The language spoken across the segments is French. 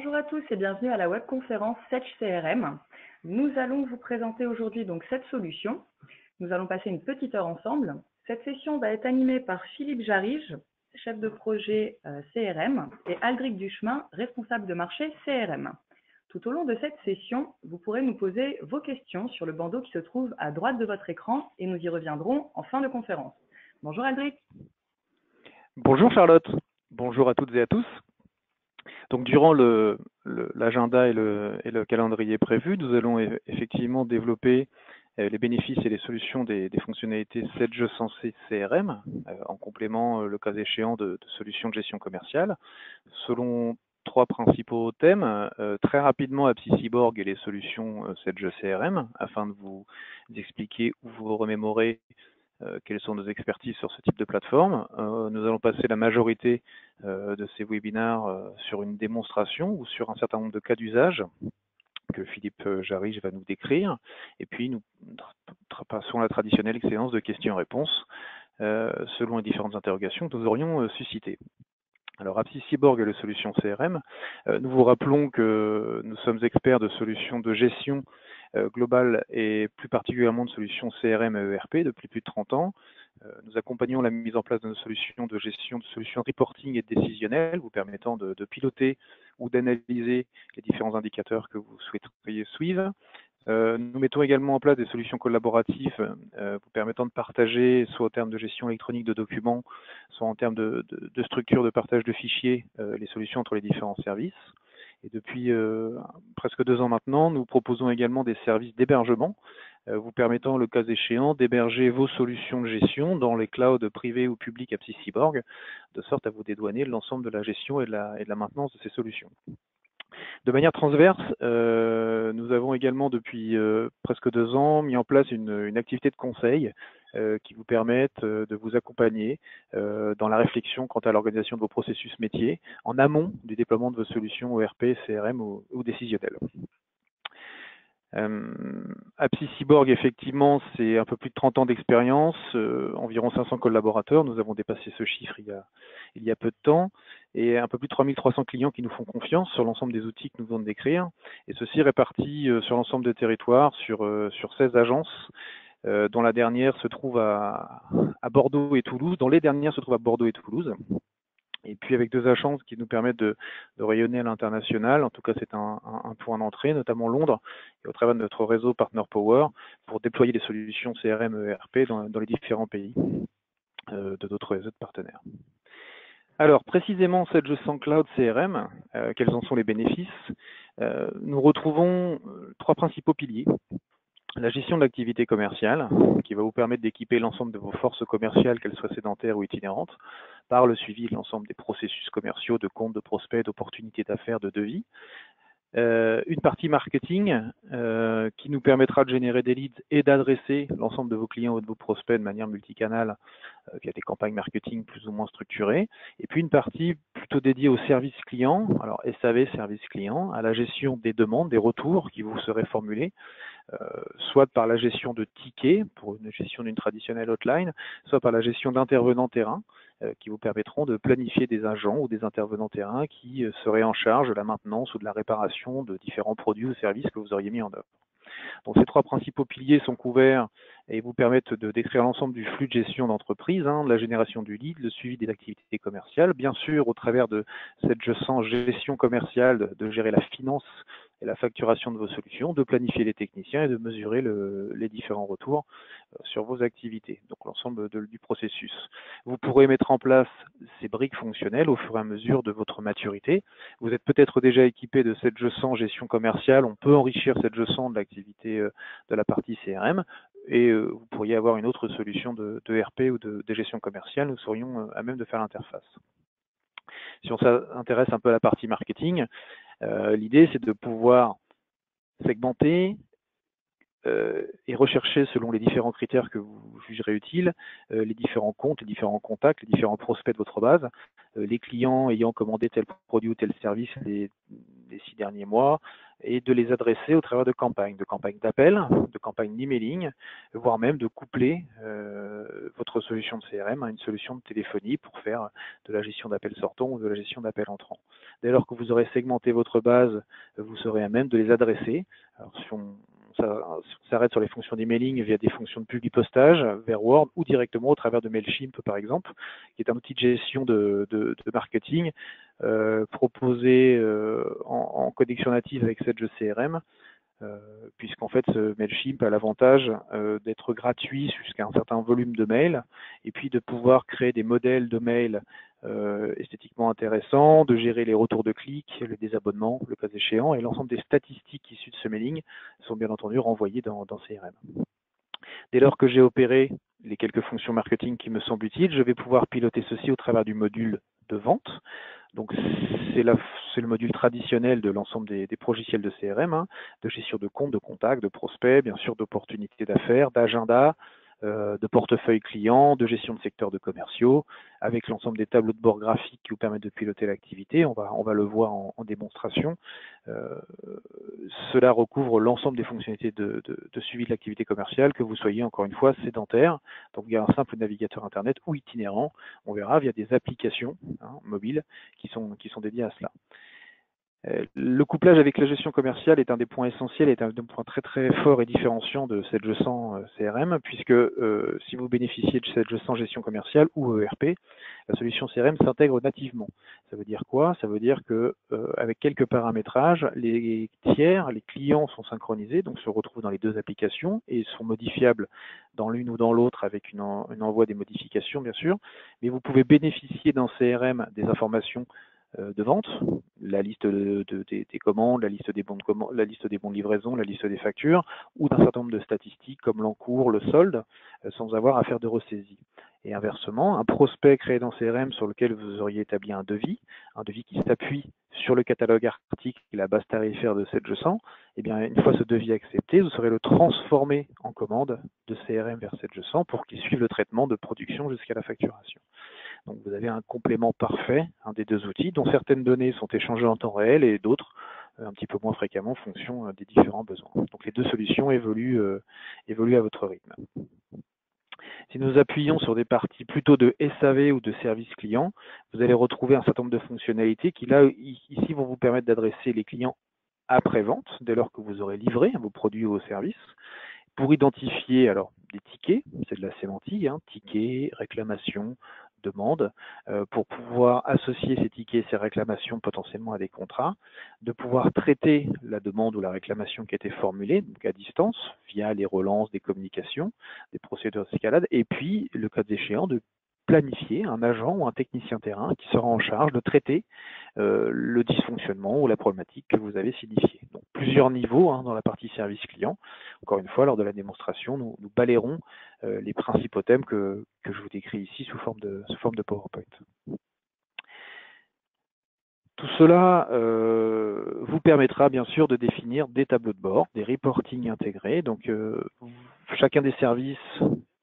Bonjour à tous et bienvenue à la webconférence Sage CRM. Nous allons vous présenter aujourd'hui donc cette solution. Nous allons passer une petite heure ensemble. Cette session va être animée par Philippe Jarige, chef de projet CRM, et Aldric Duchemin, responsable de marché CRM. Tout au long de cette session, vous pourrez nous poser vos questions sur le bandeau qui se trouve à droite de votre écran et nous y reviendrons en fin de conférence. Bonjour Aldric. Bonjour Charlotte, bonjour à toutes et à tous. Donc durant l'agenda et le calendrier prévu, nous allons effectivement développer les bénéfices et les solutions des fonctionnalités Sage Sensé CRM, en complément, le cas échéant, de solutions de gestion commerciale, selon trois principaux thèmes. Très rapidement, AppSyborg et les solutions Sage CRM, afin de vous expliquer ou vous remémorer quelles sont nos expertises sur ce type de plateforme. Nous allons passer la majorité de ces webinaires sur une démonstration ou sur un certain nombre de cas d'usage que Philippe Jarige va nous décrire. Et puis, nous passons à la traditionnelle séance de questions-réponses selon les différentes interrogations que nous aurions suscitées. Alors, AppSyborg et les solutions CRM, nous vous rappelons que nous sommes experts de solutions de gestion globale et plus particulièrement de solutions CRM et ERP depuis plus de 30 ans. Nous accompagnons la mise en place de nos solutions de gestion, de solutions reporting et décisionnelles, vous permettant de piloter ou d'analyser les différents indicateurs que vous souhaiteriez suivre. Nous mettons également en place des solutions collaboratives vous permettant de partager, soit en termes de gestion électronique de documents, soit en termes de structure de partage de fichiers, les solutions entre les différents services. Et depuis presque 2 ans maintenant, nous proposons également des services d'hébergement, vous permettant, le cas échéant, d'héberger vos solutions de gestion dans les clouds privés ou publics AppSyborg, de sorte à vous dédouaner de l'ensemble de la gestion et de la maintenance de ces solutions. De manière transverse, nous avons également depuis presque 2 ans mis en place une activité de conseil qui vous permettent de vous accompagner dans la réflexion quant à l'organisation de vos processus métiers en amont du déploiement de vos solutions ERP, CRM ou décisionnelles. AppSyborg, effectivement, c'est un peu plus de 30 ans d'expérience, environ 500 collaborateurs. Nous avons dépassé ce chiffre il y a peu de temps, et un peu plus de 3300 clients qui nous font confiance sur l'ensemble des outils que nous venons de décrire, et ceci répartis sur l'ensemble des territoires, sur 16 agences, dont la dernière se trouve à Bordeaux et Toulouse, dont les dernières se trouvent à Bordeaux et Toulouse. Et puis avec 2 agences qui nous permettent de rayonner à l'international. En tout cas, c'est un point d'entrée, notamment Londres, et au travers de notre réseau Partner Power, pour déployer des solutions CRM et ERP dans les différents pays de notre réseau de partenaires. Alors, précisément, Sage Cloud CRM, quels en sont les bénéfices? Nous retrouvons 3 principaux piliers. La gestion de l'activité commerciale, qui va vous permettre d'équiper l'ensemble de vos forces commerciales, qu'elles soient sédentaires ou itinérantes, par le suivi de l'ensemble des processus commerciaux, de comptes, de prospects, d'opportunités d'affaires, de devis. Une partie marketing qui nous permettra de générer des leads et d'adresser l'ensemble de vos clients ou de vos prospects de manière multicanale via des campagnes marketing plus ou moins structurées. Et puis une partie plutôt dédiée au service client, alors SAV, service client, à la gestion des demandes, des retours qui vous seraient formulés, soit par la gestion de tickets, pour une gestion d'une traditionnelle hotline, soit par la gestion d'intervenants terrain, qui vous permettront de planifier des agents ou des intervenants terrain qui seraient en charge de la maintenance ou de la réparation de différents produits ou services que vous auriez mis en œuvre. Donc ces 3 principaux piliers sont couverts et vous permettent de décrire l'ensemble du flux de gestion d'entreprise, de la génération du lead, le suivi des activités commerciales, bien sûr au travers de cette gestion commerciale, de gérer la finance et la facturation de vos solutions, de planifier les techniciens et de mesurer les différents retours sur vos activités, donc l'ensemble du processus. Vous pourrez mettre en place ces briques fonctionnelles au fur et à mesure de votre maturité. Vous êtes peut-être déjà équipé de cette gestion commerciale, on peut enrichir cette gestion de l'activité de la partie CRM, et vous pourriez avoir une autre solution de RP ou de gestion commerciale, nous serions à même de faire l'interface. Si on s'intéresse un peu à la partie marketing, l'idée c'est de pouvoir segmenter et rechercher selon les différents critères que vous jugerez utiles, les différents comptes, les différents contacts, les différents prospects de votre base, les clients ayant commandé tel produit ou tel service, les les 6 derniers mois, et de les adresser au travers de campagnes d'appel, de campagnes d'emailing, voire même de coupler votre solution de CRM à une solution de téléphonie pour faire de la gestion d'appels sortants ou de la gestion d'appels entrants. Dès lors que vous aurez segmenté votre base, vous serez à même de les adresser. Alors, si on s'arrête sur les fonctions d'emailing via des fonctions de publipostage vers Word ou directement au travers de Mailchimp par exemple, qui est un outil de gestion de marketing proposé en connexion native avec cette CRM, puisqu'en fait Mailchimp a l'avantage d'être gratuit jusqu'à un certain volume de mails et puis de pouvoir créer des modèles de mails esthétiquement intéressants, de gérer les retours de clics, le désabonnement, le cas échéant, et l'ensemble des statistiques issues de ce mailing sont bien entendu renvoyées dans CRM. Dès lors que j'ai opéré les quelques fonctions marketing qui me semblent utiles, je vais pouvoir piloter ceci au travers du module de vente. Donc c'est le module traditionnel de l'ensemble des logiciels de CRM, de gestion de comptes, de contacts, de prospects, bien sûr d'opportunités d'affaires, d'agenda, de portefeuille client, de gestion de secteurs de commerciaux, avec l'ensemble des tableaux de bord graphiques qui vous permettent de piloter l'activité. On va le voir en démonstration. Cela recouvre l'ensemble des fonctionnalités de suivi de l'activité commerciale, que vous soyez encore une fois sédentaire, donc via un simple navigateur internet ou itinérant, on verra via des applications mobiles qui sont dédiées à cela. Le couplage avec la gestion commerciale est un des points essentiels, est un des points très très forts et différenciants de cette GE100 CRM, puisque si vous bénéficiez de cette GE100 gestion commerciale ou ERP, la solution CRM s'intègre nativement. Ça veut dire quoi? Ça veut dire que avec quelques paramétrages, les tiers, les clients sont synchronisés, donc se retrouvent dans les deux applications et sont modifiables dans l'une ou dans l'autre avec une envoi des modifications bien sûr, mais vous pouvez bénéficier dans CRM des informations de vente, la liste des commandes, la liste des bons de commande, la liste des bons de livraison, la liste des factures, ou d'un certain nombre de statistiques comme l'encours, le solde, sans avoir à faire de ressaisie. Et inversement, un prospect créé dans CRM sur lequel vous auriez établi un devis qui s'appuie sur le catalogue article et la base tarifaire de cette GE100, et bien une fois ce devis accepté, vous saurez le transformer en commande de CRM vers cette GE100 pour qu'il suive le traitement de production jusqu'à la facturation. Donc vous avez un complément parfait des deux outils, dont certaines données sont échangées en temps réel et d'autres un petit peu moins fréquemment en fonction des différents besoins. Donc les deux solutions évoluent à votre rythme. Si nous appuyons sur des parties plutôt de SAV ou de service client, vous allez retrouver un certain nombre de fonctionnalités qui là ici vont vous permettre d'adresser les clients après-vente, dès lors que vous aurez livré vos produits ou vos services, pour identifier alors des tickets, c'est de la sémantique, tickets, réclamations, demandes, pour pouvoir associer ces tickets, ces réclamations potentiellement à des contrats, de pouvoir traiter la demande ou la réclamation qui a été formulée, donc à distance, via les relances, des communications, des procédures d'escalade, et puis, le cas échéant, de planifier un agent ou un technicien terrain qui sera en charge de traiter le dysfonctionnement ou la problématique que vous avez signifiée. Donc plusieurs niveaux dans la partie service client. Encore une fois, lors de la démonstration, nous balayerons les principaux thèmes que je vous décris ici sous forme de PowerPoint. Tout cela vous permettra bien sûr de définir des tableaux de bord, des reporting intégrés. Donc chacun des services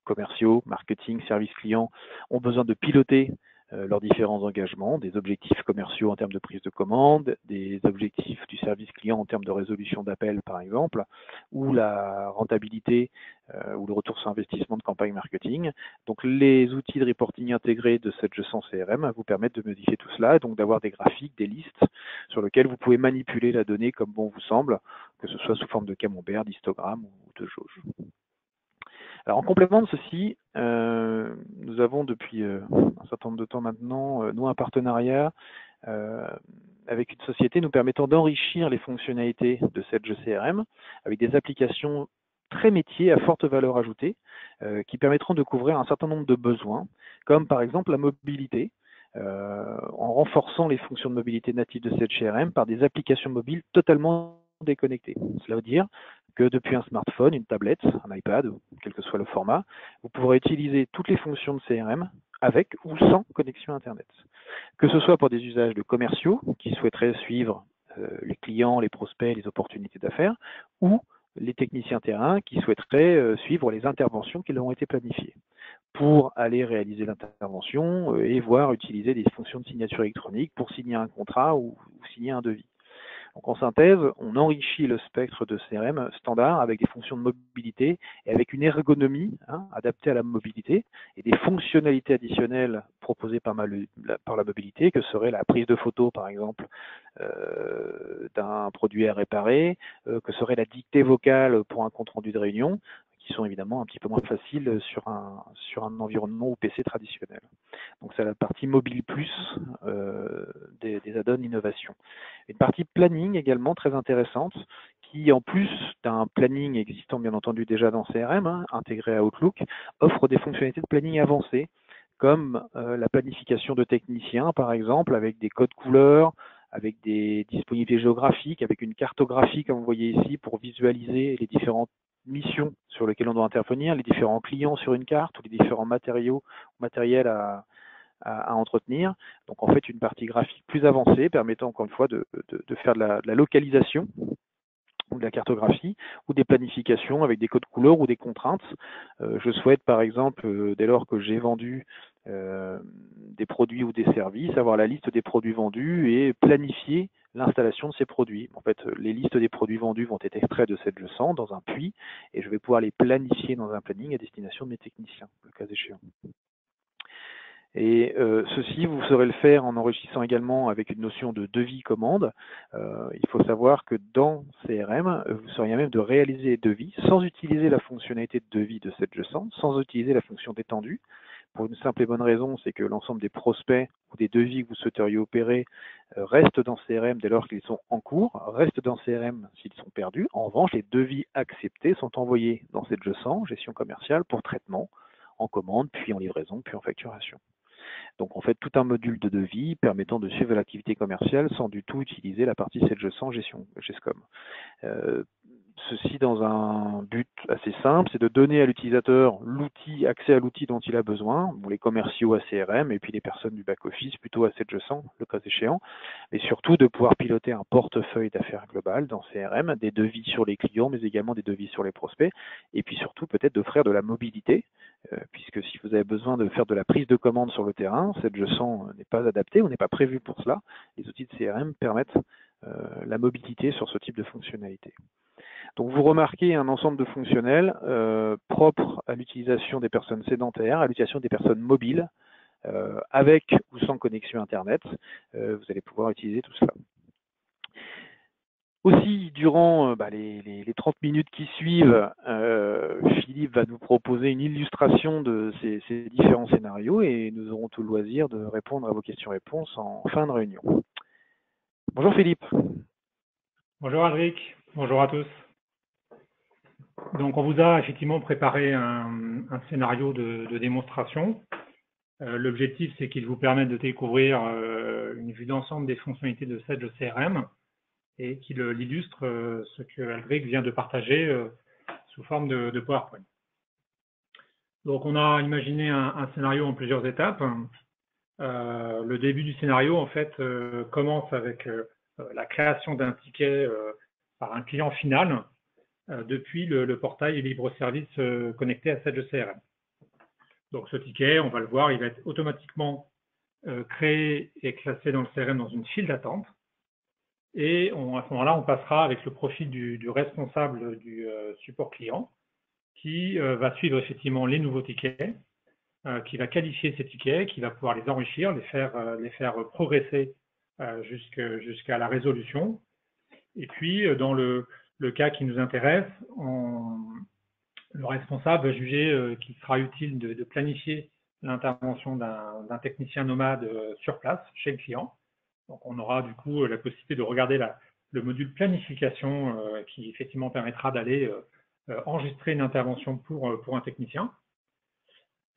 commerciaux, marketing, services clients ont besoin de piloter leurs différents engagements, des objectifs commerciaux en termes de prise de commande, des objectifs du service client en termes de résolution d'appel par exemple, ou la rentabilité ou le retour sur investissement de campagne marketing. Donc les outils de reporting intégrés de cette GE100 CRM vous permettent de modifier tout cela et donc d'avoir des graphiques, des listes sur lesquelles vous pouvez manipuler la donnée comme bon vous semble, que ce soit sous forme de camembert, d'histogramme ou de jauge. Alors en complément de ceci, nous avons depuis un certain nombre de temps maintenant noué un partenariat avec une société nous permettant d'enrichir les fonctionnalités de cette GE-CRM avec des applications très métiers à forte valeur ajoutée qui permettront de couvrir un certain nombre de besoins, comme par exemple la mobilité, en renforçant les fonctions de mobilité natives de cette CRM par des applications mobiles totalement déconnectées. Cela veut dire que depuis un smartphone, une tablette, un iPad, ou quel que soit le format, vous pourrez utiliser toutes les fonctions de CRM avec ou sans connexion Internet. Que ce soit pour des usages de commerciaux qui souhaiteraient suivre les clients, les prospects, les opportunités d'affaires, ou les techniciens terrain qui souhaiteraient suivre les interventions qui leur ont été planifiées pour aller réaliser l'intervention et voire utiliser des fonctions de signature électronique pour signer un contrat ou signer un devis. Donc en synthèse, on enrichit le spectre de CRM standard avec des fonctions de mobilité et avec une ergonomie adaptée à la mobilité et des fonctionnalités additionnelles proposées par la mobilité, que serait la prise de photo par exemple d'un produit à réparer, que serait la dictée vocale pour un compte rendu de réunion, qui sont évidemment un petit peu moins faciles sur un environnement ou PC traditionnel. Donc c'est la partie mobile plus des add-ons innovation. Une partie planning également très intéressante, qui en plus d'un planning existant bien entendu déjà dans CRM, intégré à Outlook, offre des fonctionnalités de planning avancées, comme la planification de techniciens par exemple, avec des codes couleurs, avec des disponibilités géographiques, avec une cartographie comme vous voyez ici pour visualiser les différentes missions sur lesquelles on doit intervenir, les différents clients sur une carte ou les différents matériels à entretenir. Donc en fait une partie graphique plus avancée permettant encore une fois de faire de la localisation ou de la cartographie, ou des planifications avec des codes couleurs ou des contraintes. Je souhaite par exemple, dès lors que j'ai vendu des produits ou des services, avoir la liste des produits vendus et planifier l'installation de ces produits. En fait, les listes des produits vendus vont être extraits de cette leçon dans un puits et je vais pouvoir les planifier dans un planning à destination de mes techniciens, le cas échéant. Et ceci, vous saurez le faire en enrichissant également avec une notion de devis commande. Il faut savoir que dans CRM, vous seriez à même de réaliser des devis sans utiliser la fonctionnalité de devis de cette leçon, sans utiliser la fonction d'étendue. Pour une simple et bonne raison, c'est que l'ensemble des prospects ou des devis que vous souhaiteriez opérer restent dans CRM dès lors qu'ils sont en cours, restent dans CRM s'ils sont perdus. En revanche, les devis acceptés sont envoyés dans cette leçon, gestion commerciale, pour traitement, en commande, puis en livraison, puis en facturation. Donc on fait tout un module de devis permettant de suivre l'activité commerciale sans du tout utiliser la partie 7G100 GESCOM. Ceci dans un but assez simple, c'est de donner à l'utilisateur accès à l'outil dont il a besoin, les commerciaux à CRM et puis les personnes du back-office plutôt à 7G100, le cas échéant, et surtout de pouvoir piloter un portefeuille d'affaires global dans CRM, des devis sur les clients mais également des devis sur les prospects, et puis surtout peut-être d'offrir de la mobilité, puisque si vous avez besoin de faire de la prise de commande sur le terrain, 7G100 n'est pas adapté ou n'est pas prévu pour cela, les outils de CRM permettent la mobilité sur ce type de fonctionnalité. Donc vous remarquez un ensemble de fonctionnels propres à l'utilisation des personnes sédentaires, à l'utilisation des personnes mobiles, avec ou sans connexion Internet. Vous allez pouvoir utiliser tout cela. Aussi, durant les 30 minutes qui suivent, Philippe va nous proposer une illustration de ces différents scénarios et nous aurons tout le loisir de répondre à vos questions-réponses en fin de réunion. Bonjour Philippe. Bonjour Alric, bonjour à tous. Donc on vous a effectivement préparé un scénario de démonstration. L'objectif c'est qu'il vous permette de découvrir une vue d'ensemble des fonctionnalités de Sage CRM et qu'il illustre ce que Alric vient de partager sous forme de PowerPoint. Donc on a imaginé un scénario en plusieurs étapes. Le début du scénario en fait commence avec la création d'un ticket par un client final depuis le portail libre-service connecté à Sage CRM. Donc ce ticket, on va le voir, il va être automatiquement créé et classé dans le CRM dans une file d'attente. Et à ce moment-là, on passera avec le profil du responsable du support client qui va suivre effectivement les nouveaux tickets, qui va qualifier ces tickets, qui va pouvoir les enrichir, les faire progresser jusqu'à la résolution. Et puis, dans le cas qui nous intéresse, le responsable va juger qu'il sera utile de planifier l'intervention d'un technicien nomade sur place, chez le client. Donc, on aura du coup la possibilité de regarder le module planification qui effectivement permettra d'aller enregistrer une intervention pour un technicien.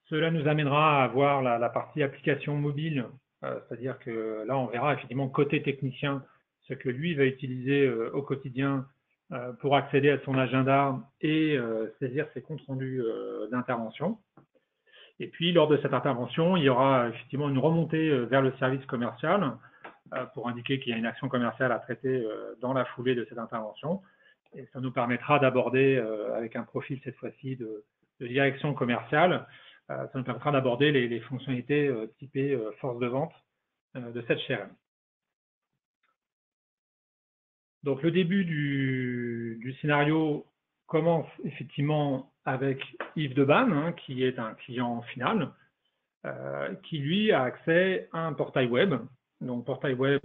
Cela nous amènera à voir la partie application mobile, c'est-à-dire que là, on verra effectivement côté technicien ce que lui va utiliser au quotidien pour accéder à son agenda et saisir ses comptes rendus d'intervention. Et puis, lors de cette intervention, il y aura effectivement une remontée vers le service commercial pour indiquer qu'il y a une action commerciale à traiter dans la foulée de cette intervention. Et ça nous permettra d'aborder, avec un profil cette fois-ci de direction commerciale, ça nous permettra d'aborder les fonctionnalités typées force de vente de cette CRM. Donc le début du scénario commence effectivement avec Yves Debanne, hein, qui est un client final, qui lui a accès à un portail web, donc portail web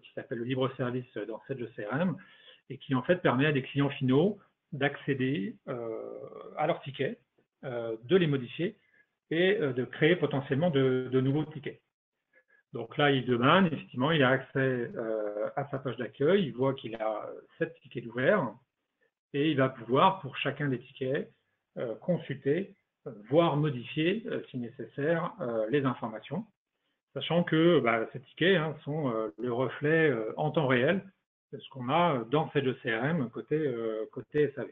qui s'appelle le libre service dans Sedge CRM, et qui en fait permet à des clients finaux d'accéder à leurs tickets, de les modifier et de créer potentiellement de nouveaux tickets. Donc là, Yves Debanne, effectivement, il a accès à sa page d'accueil, il voit qu'il a 7 tickets ouverts et il va pouvoir, pour chacun des tickets, consulter, voire modifier, si nécessaire, les informations, sachant que ces tickets sont le reflet en temps réel de ce qu'on a dans Sedge CRM côté SAV.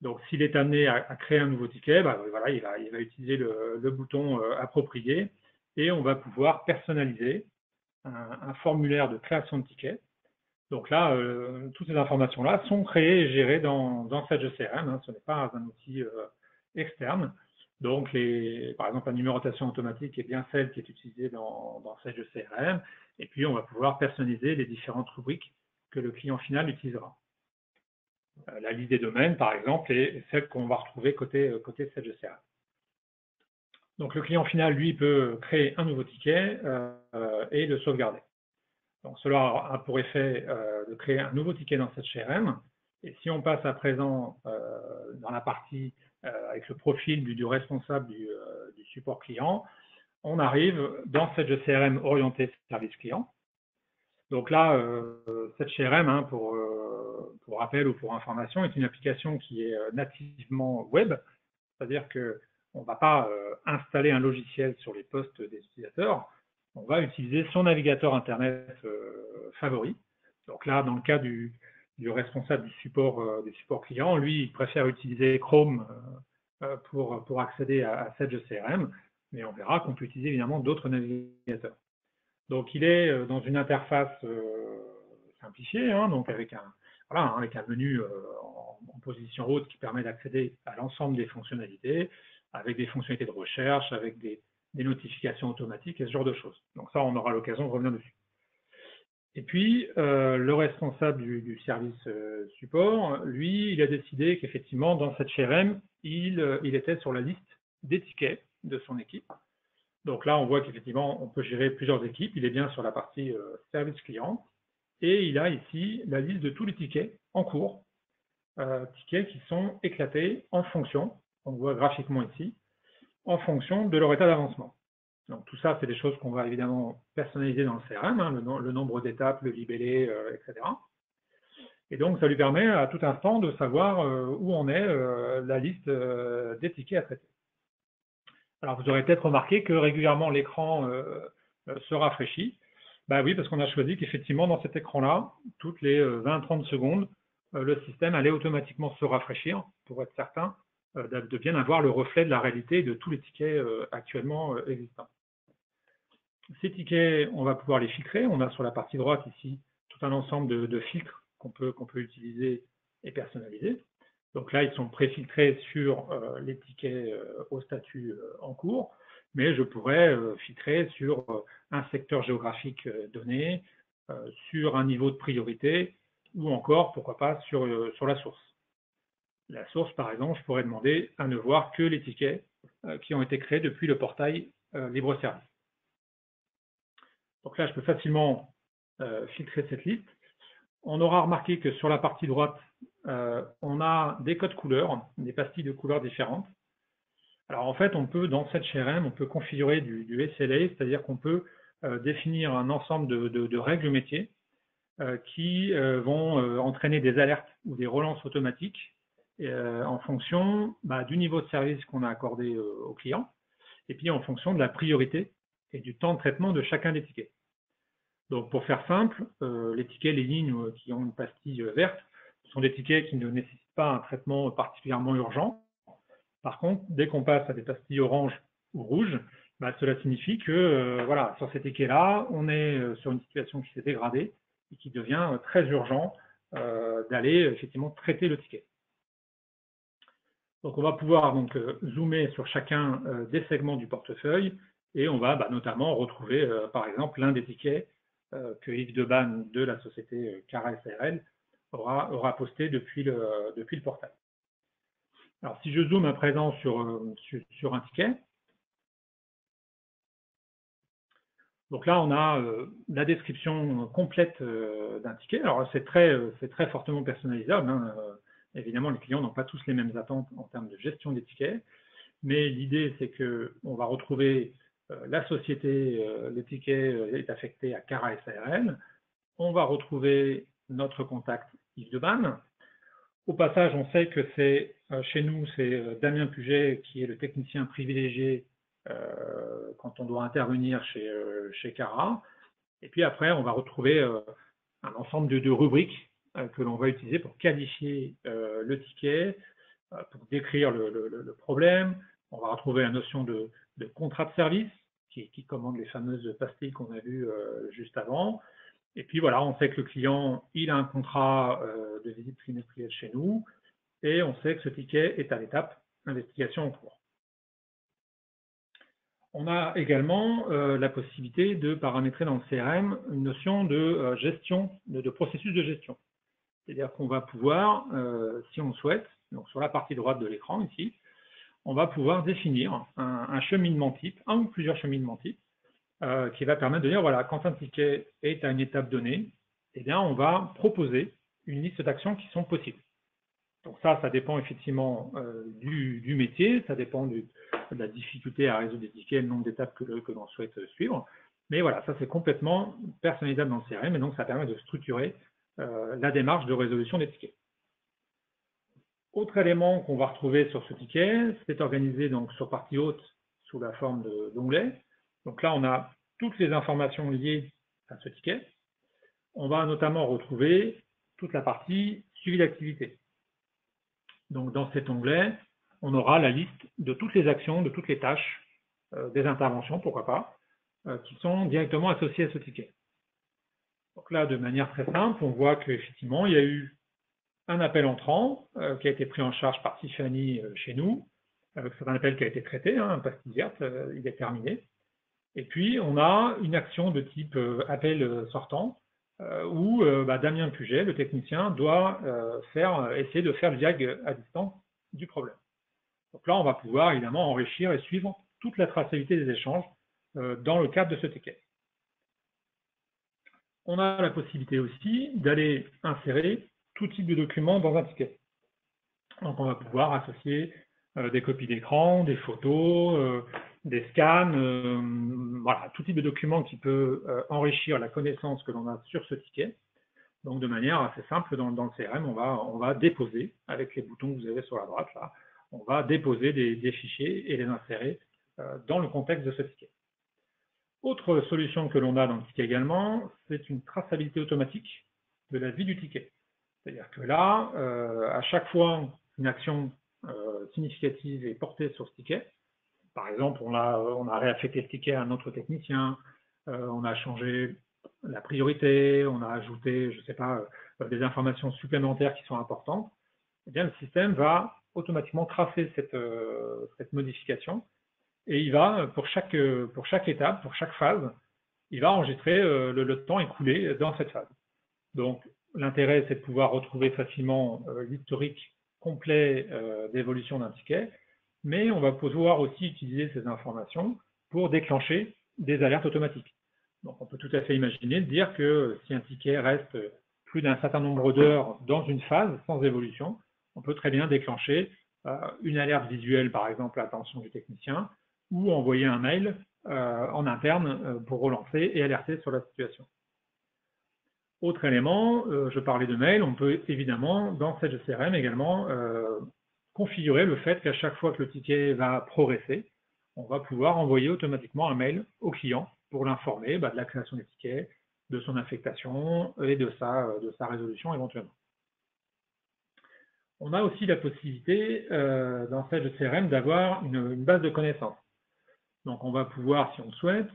Donc, s'il est amené à créer un nouveau ticket, voilà, il va utiliser le bouton approprié et on va pouvoir personnaliser un formulaire de création de ticket. Donc là, toutes ces informations-là sont créées et gérées dans Sedge CRM. Hein, ce n'est pas un outil externe. Donc, par exemple, la numérotation automatique est bien celle qui est utilisée dans Sedge CRM. Et puis, on va pouvoir personnaliser les différentes rubriques que le client final utilisera. La liste des domaines, par exemple, est celle qu'on va retrouver côté Sedge CRM. Donc, le client final, lui, peut créer un nouveau ticket et le sauvegarder. Donc, cela a pour effet de créer un nouveau ticket dans Sedge CRM. Et si on passe à présent dans la partie avec le profil du responsable du support client, on arrive dans Sedge CRM orienté service client. Donc là, Sedge CRM, pour rappel ou pour information, est une application qui est nativement web, c'est-à-dire qu'on ne va pas installer un logiciel sur les postes des utilisateurs, on va utiliser son navigateur Internet favori. Donc là, dans le cas du responsable du support client, lui, il préfère utiliser Chrome pour accéder à Sedge CRM, mais on verra qu'on peut utiliser évidemment d'autres navigateurs. Donc il est dans une interface simplifiée, hein, donc avec un menu en position haute qui permet d'accéder à l'ensemble des fonctionnalités, avec des fonctionnalités de recherche, avec des notifications automatiques et ce genre de choses. Donc ça, on aura l'occasion de revenir dessus. Et puis, le responsable du service support, lui, il a décidé qu'effectivement, dans cette CRM, il était sur la liste des tickets de son équipe. Donc là, on voit qu'effectivement, on peut gérer plusieurs équipes. Il est bien sur la partie service client. Et il a ici la liste de tous les tickets en cours, tickets qui sont éclatés en fonction, on le voit graphiquement ici, en fonction de leur état d'avancement. Donc tout ça, c'est des choses qu'on va évidemment personnaliser dans le CRM, hein, le nombre d'étapes, le libellé, etc. Et donc, ça lui permet à tout instant de savoir où en est la liste des tickets à traiter. Alors, vous aurez peut-être remarqué que régulièrement, l'écran se rafraîchit. Bah oui, parce qu'on a choisi qu'effectivement, dans cet écran-là, toutes les 20-30 secondes, le système allait automatiquement se rafraîchir pour être certain de bien avoir le reflet de la réalité de tous les tickets actuellement existants. Ces tickets, on va pouvoir les filtrer. On a sur la partie droite ici tout un ensemble de filtres qu'on peut utiliser et personnaliser. Donc là, ils sont préfiltrés sur les tickets au statut en cours, mais je pourrais filtrer sur un secteur géographique donné, sur un niveau de priorité, ou encore, pourquoi pas, sur la source. La source, par exemple, je pourrais demander à ne voir que les tickets qui ont été créés depuis le portail libre service. Donc là, je peux facilement filtrer cette liste. On aura remarqué que sur la partie droite, on a des codes couleurs, des pastilles de couleurs différentes. Alors en fait, on peut, dans cette CRM, on peut configurer du SLA, c'est-à-dire qu'on peut définir un ensemble de règles métiers qui vont entraîner des alertes ou des relances automatiques en fonction du niveau de service qu'on a accordé au client, et puis en fonction de la priorité et du temps de traitement de chacun des tickets. Donc pour faire simple, les tickets, les lignes qui ont une pastille verte, sont des tickets qui ne nécessitent pas un traitement particulièrement urgent. Par contre, dès qu'on passe à des pastilles orange ou rouge, cela signifie que voilà, sur ces tickets-là, on est sur une situation qui s'est dégradée et qui devient très urgent d'aller effectivement traiter le ticket. Donc on va pouvoir donc zoomer sur chacun des segments du portefeuille et on va notamment retrouver par exemple l'un des tickets que Yves Debanne de la société Cara SARL aura posté depuis le portail. Alors, si je zoome à présent sur un ticket, donc là, on a la description complète d'un ticket. Alors, c'est très fortement personnalisable, hein. Évidemment, les clients n'ont pas tous les mêmes attentes en termes de gestion des tickets, mais l'idée, c'est qu'on va retrouver la société, le ticket est affecté à Cara SARL. On va retrouver notre contact Yves Debanne. Au passage, on sait que chez nous, c'est Damien Puget qui est le technicien privilégié quand on doit intervenir chez Cara. Et puis après, on va retrouver un ensemble de rubriques que l'on va utiliser pour qualifier le ticket, pour décrire le problème. On va retrouver la notion de contrat de service qui commande les fameuses pastilles qu'on a vues juste avant. Et puis voilà, on sait que le client, il a un contrat de visite trimestrielle chez nous et on sait que ce ticket est à l'étape investigation en cours. On a également la possibilité de paramétrer dans le CRM une notion de gestion, de processus de gestion. C'est-à-dire qu'on va pouvoir, si on le souhaite, donc sur la partie droite de l'écran ici, on va pouvoir définir un cheminement type, un ou plusieurs cheminements types, qui va permettre de dire, voilà, quand un ticket est à une étape donnée, eh bien, on va proposer une liste d'actions qui sont possibles. Donc ça dépend effectivement du métier, ça dépend de la difficulté à résoudre des tickets, le nombre d'étapes que l'on souhaite suivre. Mais voilà, ça c'est complètement personnalisable dans le CRM et donc ça permet de structurer la démarche de résolution des tickets. Autre élément qu'on va retrouver sur ce ticket, c'est organisé donc sur partie haute sous la forme d'onglets. Donc là, on a toutes les informations liées à ce ticket. On va notamment retrouver toute la partie suivi d'activité. Donc dans cet onglet, on aura la liste de toutes les actions, de toutes les tâches, des interventions, pourquoi pas, qui sont directement associées à ce ticket. Donc là, de manière très simple, on voit qu'effectivement, il y a eu un appel entrant qui a été pris en charge par Tiffany chez nous. C'est un appel qui a été traité, hein, un pastille verte, il est terminé. Et puis, on a une action de type appel sortant, où Damien Puget, le technicien, doit essayer de faire le diag à distance du problème. Donc là, on va pouvoir évidemment enrichir et suivre toute la traçabilité des échanges dans le cadre de ce ticket. On a la possibilité aussi d'aller insérer tout type de documents dans un ticket. Donc on va pouvoir associer des copies d'écran, des photos, des scans, voilà, tout type de document qui peut enrichir la connaissance que l'on a sur ce ticket. Donc de manière assez simple, dans le CRM, on va déposer, avec les boutons que vous avez sur la droite, là, on va déposer des fichiers et les insérer dans le contexte de ce ticket. Autre solution que l'on a dans le ticket également, c'est une traçabilité automatique de la vie du ticket. C'est-à-dire que là, à chaque fois une action significative est portée sur ce ticket, par exemple, on a réaffecté le ticket à un autre technicien, on a changé la priorité, on a ajouté, je ne sais pas, des informations supplémentaires qui sont importantes, eh bien, le système va automatiquement tracer cette modification et il va, pour chaque étape, pour chaque phase, il va enregistrer le temps écoulé dans cette phase. Donc, l'intérêt, c'est de pouvoir retrouver facilement l'historique complet d'évolution d'un ticket, mais on va pouvoir aussi utiliser ces informations pour déclencher des alertes automatiques. Donc, on peut tout à fait imaginer de dire que si un ticket reste plus d'un certain nombre d'heures dans une phase sans évolution, on peut très bien déclencher une alerte visuelle, par exemple, à l'attention du technicien, ou envoyer un mail en interne pour relancer et alerter sur la situation. Autre élément, je parlais de mail, on peut évidemment, dans cette CRM également, configurer le fait qu'à chaque fois que le ticket va progresser, on va pouvoir envoyer automatiquement un mail au client pour l'informer de la création des tickets, de son affectation et de sa résolution éventuellement. On a aussi la possibilité dans cette CRM d'avoir une base de connaissances. Donc on va pouvoir, si on le souhaite,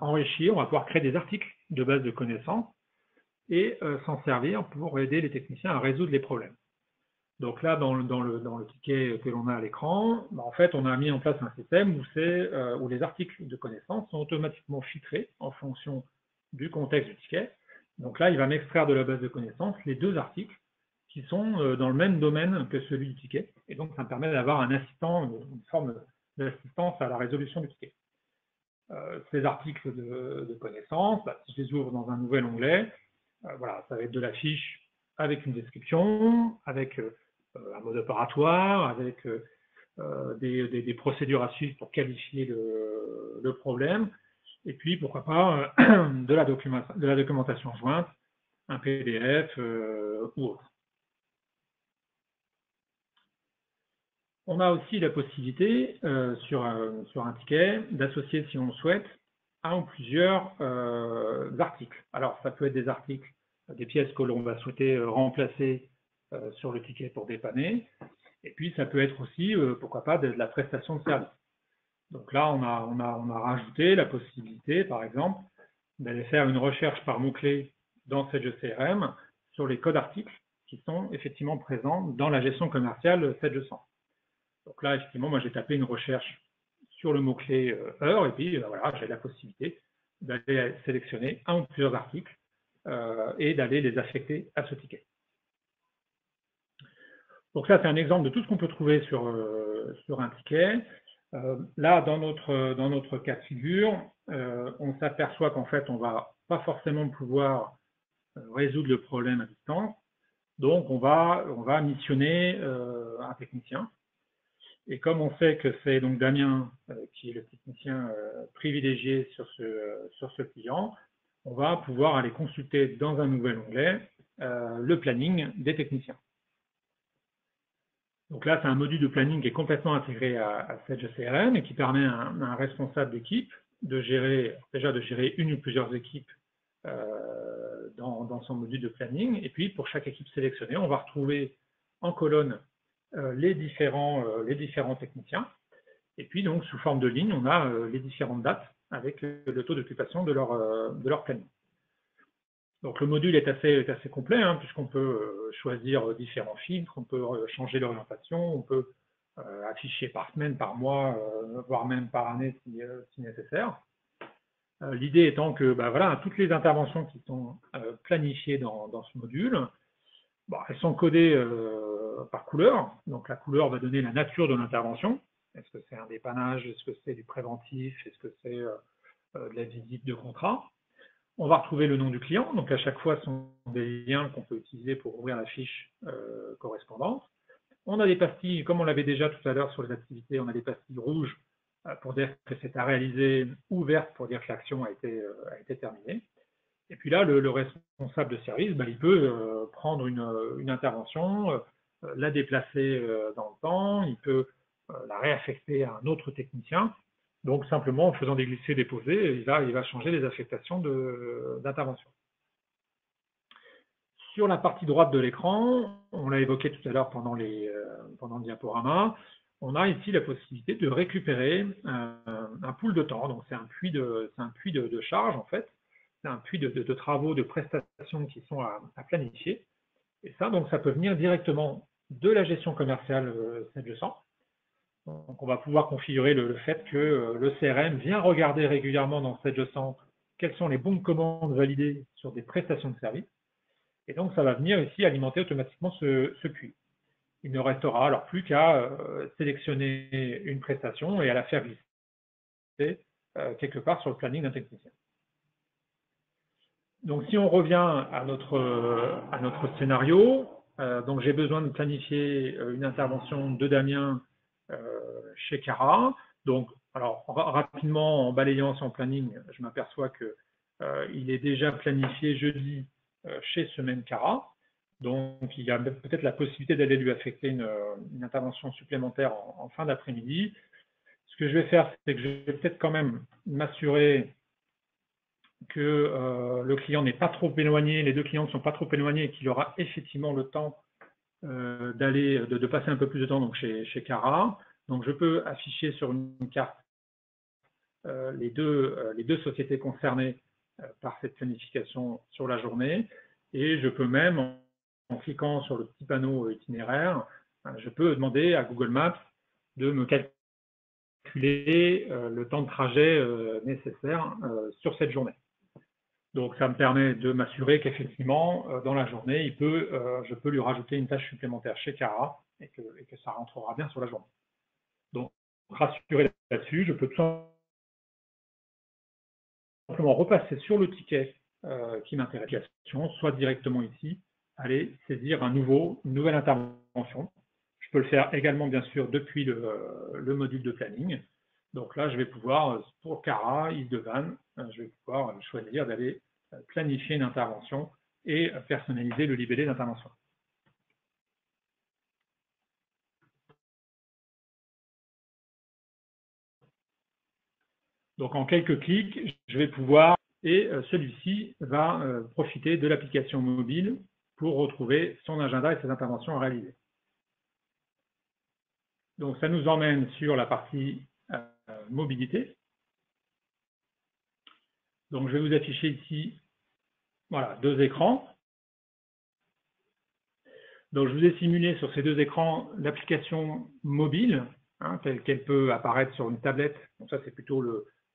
enrichir, on va pouvoir créer des articles de base de connaissances et s'en servir pour aider les techniciens à résoudre les problèmes. Donc là, dans le ticket que l'on a à l'écran, en fait, on a mis en place un système où les articles de connaissances sont automatiquement filtrés en fonction du contexte du ticket. Donc là, il va m'extraire de la base de connaissances les 2 articles qui sont dans le même domaine que celui du ticket. Et donc, ça me permet d'avoir un assistant, une forme d'assistance à la résolution du ticket. Ces articles de connaissances, si je les ouvre dans un nouvel onglet, voilà, ça va être de la fiche avec une description, avec un mode opératoire, avec des procédures à suivre pour qualifier le problème, et puis pourquoi pas de la documentation jointe, un PDF ou autre. On a aussi la possibilité sur un ticket d'associer, si on le souhaite, un ou plusieurs articles. Alors ça peut être des articles, des pièces que l'on va souhaiter remplacer sur le ticket pour dépanner, et puis ça peut être aussi, pourquoi pas, de la prestation de service. Donc là, on a rajouté la possibilité, par exemple, d'aller faire une recherche par mots-clés dans Sedge CRM sur les codes articles qui sont effectivement présents dans la gestion commerciale Sedge 100. Donc là, effectivement, moi j'ai tapé une recherche sur le mot-clé heure, et puis voilà, j'ai la possibilité d'aller sélectionner un ou plusieurs articles et d'aller les affecter à ce ticket. Donc ça, c'est un exemple de tout ce qu'on peut trouver sur un ticket. Là, dans notre cas de figure, on s'aperçoit qu'en fait, on ne va pas forcément pouvoir résoudre le problème à distance. Donc, on va missionner un technicien. Et comme on sait que c'est donc Damien qui est le technicien privilégié sur ce client, on va pouvoir aller consulter dans un nouvel onglet le planning des techniciens. Donc là, c'est un module de planning qui est complètement intégré à Sedge CRM et qui permet à un responsable d'équipe de gérer une ou plusieurs équipes dans son module de planning. Et puis, pour chaque équipe sélectionnée, on va retrouver en colonne les différents techniciens. Et puis, donc, sous forme de ligne, on a les différentes dates avec le taux d'occupation de leur planning. Donc, le module est assez complet, hein, puisqu'on peut choisir différents filtres, on peut changer l'orientation, on peut afficher par semaine, par mois, voire même par année si nécessaire. L'idée étant que voilà, toutes les interventions qui sont planifiées dans ce module, elles sont codées par couleur. Donc la couleur va donner la nature de l'intervention. Est-ce que c'est un dépannage? Est-ce que c'est du préventif? Est-ce que c'est de la visite de contrat? On va retrouver le nom du client. Donc à chaque fois, ce sont des liens qu'on peut utiliser pour ouvrir la fiche correspondante. On a des pastilles, comme on l'avait déjà tout à l'heure sur les activités, on a des pastilles rouges pour dire que c'est à réaliser, ou vertes pour dire que l'action a été terminée. Et puis là, le responsable de service, il peut prendre une intervention, la déplacer dans le temps, il peut la réaffecter à un autre technicien. Donc simplement en faisant des glissés-déposés, il va changer les affectations d'intervention. Sur la partie droite de l'écran, on l'a évoqué tout à l'heure pendant le diaporama, on a ici la possibilité de récupérer un pool de temps. Donc c'est un puits de charge en fait. C'est un puits de travaux, de prestations qui sont à planifier. Et ça, donc, ça peut venir directement de la gestion commerciale Sedge 100. Donc, on va pouvoir configurer le fait que le CRM vient regarder régulièrement dans Sedge 100 quels sont les bons de commande validés sur des prestations de services. Et donc, ça va venir ici alimenter automatiquement ce puits. Il ne restera alors plus qu'à sélectionner une prestation et à la faire glisser quelque part sur le planning d'un technicien. Donc, si on revient à notre scénario, donc j'ai besoin de planifier une intervention de Damien chez Cara. Donc, alors rapidement, en balayant son planning, je m'aperçois que il est déjà planifié jeudi chez Semaine Cara. Donc, il y a peut-être la possibilité d'aller lui affecter une intervention supplémentaire en fin d'après-midi. Ce que je vais faire, c'est que je vais peut-être quand même m'assurer que le client n'est pas trop éloigné, les deux clients ne sont pas trop éloignés et qu'il aura effectivement le temps de passer un peu plus de temps donc chez Cara. Donc je peux afficher sur une carte les deux sociétés concernées par cette planification sur la journée, et je peux même, en cliquant sur le petit panneau itinéraire, je peux demander à Google Maps de me calculer le temps de trajet nécessaire sur cette journée. Donc, ça me permet de m'assurer qu'effectivement, dans la journée, je peux lui rajouter une tâche supplémentaire chez Cara et que ça rentrera bien sur la journée. Donc, rassuré là-dessus, je peux tout simplement repasser sur le ticket qui m'intéresse, soit directement ici, aller saisir une nouvelle intervention. Je peux le faire également, bien sûr, depuis le module de planning. Donc là, je vais pouvoir, pour Cara, Isle-de-Vannes, je vais pouvoir choisir d'aller planifier une intervention et personnaliser le libellé d'intervention. Donc en quelques clics, je vais pouvoir, et celui-ci va profiter de l'application mobile pour retrouver son agenda et ses interventions à réaliser. Donc ça nous emmène sur la partie mobilité. Donc je vais vous afficher ici, voilà, 2 écrans. Donc je vous ai simulé sur ces 2 écrans l'application mobile, telle qu'elle peut apparaître sur une tablette. Donc ça c'est plutôt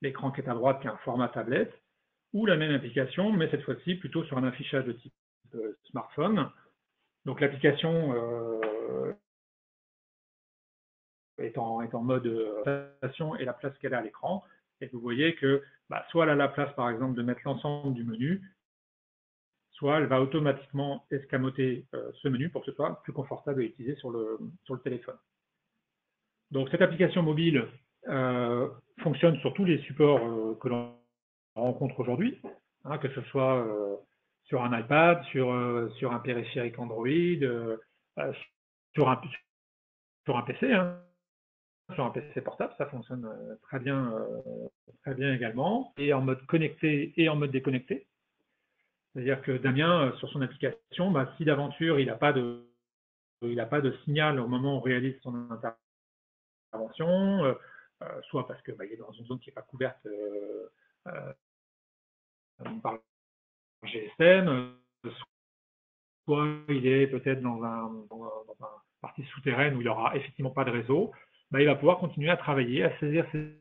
l'écran qui est à droite qui est un format tablette, ou la même application, mais cette fois-ci plutôt sur un affichage de type smartphone. Donc l'application est en mode présentation et la place qu'elle a à l'écran. Et vous voyez que soit elle a la place, par exemple, de mettre l'ensemble du menu, soit elle va automatiquement escamoter ce menu pour que ce soit plus confortable à utiliser sur le téléphone. Donc cette application mobile fonctionne sur tous les supports que l'on rencontre aujourd'hui, que ce soit sur un iPad, sur un périphérique Android, sur un PC, sur un PC portable, ça fonctionne très bien également, et en mode connecté et en mode déconnecté. C'est-à-dire que Damien, sur son application, si d'aventure il n'a pas de signal au moment où on réalise son intervention, soit parce qu'il est dans une zone qui n'est pas couverte par le GSM, soit il est peut-être dans une partie souterraine où il n'aura effectivement pas de réseau, il va pouvoir continuer à travailler, à saisir ces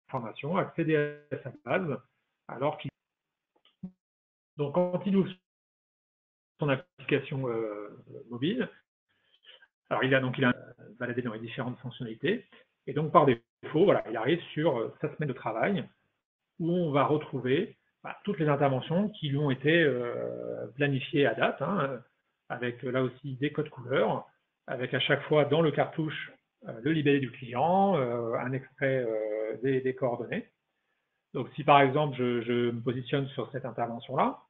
informations, accéder à sa base, alors qu'il... Donc quand il ouvre son application mobile, alors il a baladé dans les différentes fonctionnalités, et donc par défaut, voilà, il arrive sur sa semaine de travail, où on va retrouver toutes les interventions qui lui ont été planifiées à date, avec là aussi des codes couleurs, avec à chaque fois dans le cartouche le libellé du client, un extrait des coordonnées. Donc si par exemple je me positionne sur cette intervention-là,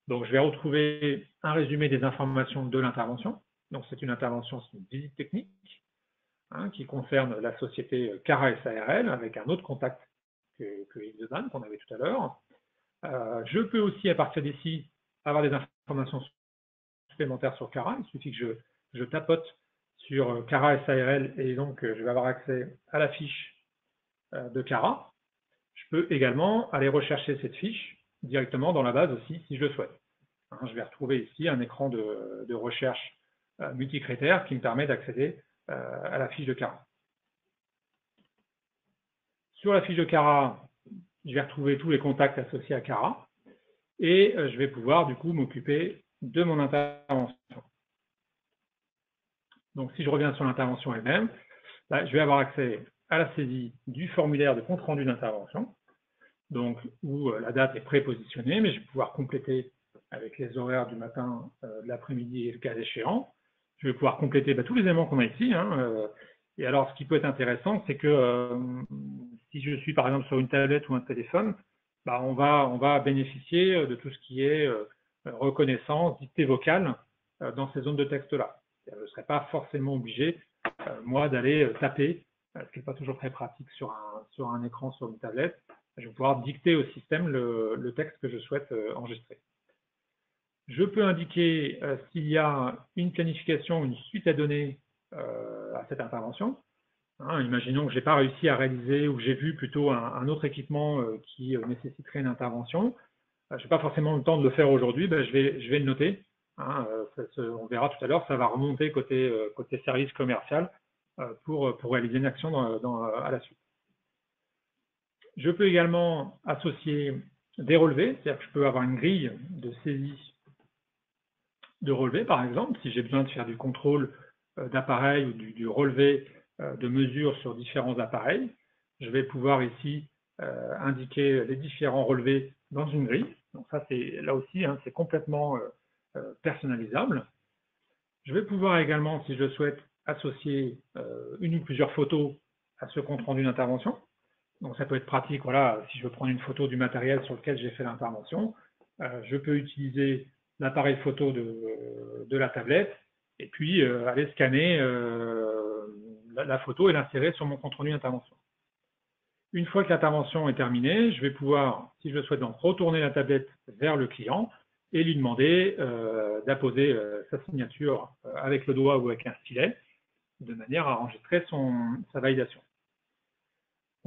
donc je vais retrouver un résumé des informations de l'intervention. Donc c'est une intervention, c'est une visite technique qui concerne la société Cara SARL avec un autre contact que Isle-de-Vannes qu'on avait tout à l'heure. Je peux aussi, à partir d'ici, avoir des informations supplémentaires sur Cara. Il suffit que je tapote sur Cara SARL et donc je vais avoir accès à la fiche de Cara. Je peux également aller rechercher cette fiche directement dans la base aussi si je le souhaite. Je vais retrouver ici un écran de recherche multicritères qui me permet d'accéder à la fiche de Cara. Sur la fiche de Cara, je vais retrouver tous les contacts associés à Cara et je vais pouvoir du coup m'occuper de mon intervention. Donc si je reviens sur l'intervention elle-même, je vais avoir accès à la saisie du formulaire de compte-rendu d'intervention, donc où la date est prépositionnée, mais je vais pouvoir compléter avec les horaires du matin, de l'après-midi et le cas échéant. Je vais pouvoir compléter tous les éléments qu'on a ici. Et alors, ce qui peut être intéressant, c'est que si je suis par exemple sur une tablette ou un téléphone, on va bénéficier de tout ce qui est reconnaissance, dictée vocale dans ces zones de texte-là. Je ne serai pas forcément obligé, moi, d'aller taper, ce qui n'est pas toujours très pratique sur un écran, sur une tablette. Je vais pouvoir dicter au système le texte que je souhaite enregistrer. Je peux indiquer s'il y a une planification, une suite à donner à cette intervention. Imaginons que je n'ai pas réussi à réaliser ou que j'ai vu plutôt un autre équipement qui nécessiterait une intervention. Je n'ai pas forcément le temps de le faire aujourd'hui, je vais le noter. On verra tout à l'heure, ça va remonter côté service commercial pour réaliser une action à la suite. Je peux également associer des relevés, c'est-à-dire que je peux avoir une grille de saisie de relevé, par exemple, si j'ai besoin de faire du contrôle d'appareil ou du relevé de mesures sur différents appareils. Je vais pouvoir ici indiquer les différents relevés dans une grille. Donc ça, c'est là aussi, hein, c'est complètement personnalisable. Je vais pouvoir également, si je souhaite, associer une ou plusieurs photos à ce compte rendu d'intervention. Donc ça peut être pratique, voilà, si je veux prendre une photo du matériel sur lequel j'ai fait l'intervention, je peux utiliser l'appareil photo de la tablette et puis aller scanner la photo et l'insérer sur mon compte rendu d'intervention. Une fois que l'intervention est terminée, je vais pouvoir, si je le souhaite, donc retourner la tablette vers le client et lui demander d'apposer sa signature avec le doigt ou avec un stylet de manière à enregistrer sa validation.